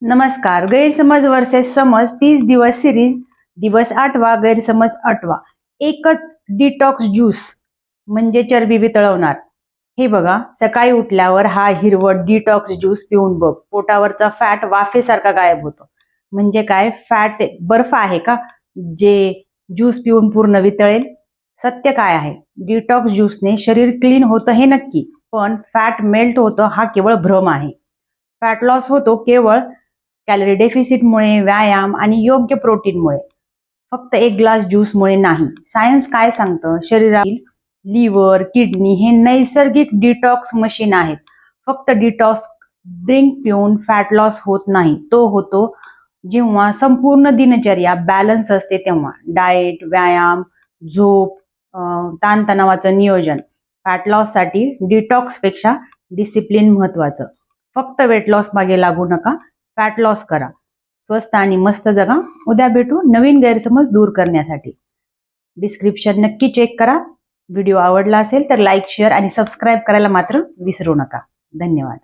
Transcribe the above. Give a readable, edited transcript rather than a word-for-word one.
नमस्कार. गैरसमज वर्सेस समज 30 दिवस सिरीज, दिवस 8वा, गैरसमज 8वा. एकच डिटॉक्स ज्यूस म्हणजे चरबी वितळवणार. हे बघा, सकाळी उठल्यावर हा हिरवट डिटॉक्स ज्यूस पिऊन बघ, पोटावरचा फॅट वाफेसारखा गायब होतो. म्हणजे काय, फॅट बर्फ आहे का जे ज्यूस पिऊन पूर्ण वितळेल? सत्य काय आहे, डिटॉक्स ज्यूसने शरीर क्लीन होतं हे नक्की, पण फॅट मेल्ट होतं हा केवळ भ्रम आहे. फॅट लॉस होतो केवळ कॅलरी डेफिसिटमुळे, व्यायाम आणि योग्य प्रोटीनमुळे, फक्त एक ग्लास ज्यूसमुळे नाही. सायन्स काय सांगतं, शरीरातील लिव्हर, किडनी हे नैसर्गिक डिटॉक्स मशीन आहेत. फक्त डिटॉक्स ड्रिंक पिऊन फॅट लॉस होत नाही. तो होतो जेव्हा संपूर्ण दिनचर्या बॅलन्स असते, तेव्हा डाएट, व्यायाम, झोप, ताणतणावाचं नियोजन. फॅट लॉससाठी डिटॉक्सपेक्षा डिसिप्लिन महत्वाचं. फक्त वेट लॉस मागे लागू नका, फॅट लॉस करा. स्वस्त आणि मस्त जगा. उद्या भेटू नवीन गैरसमज दूर करण्यासाठी. डिस्क्रिप्शन नक्की चेक करा. व्हिडिओ आवडला असेल तर लाईक, शेअर आणि सबस्क्राईब करायला मात्र विसरू नका. धन्यवाद.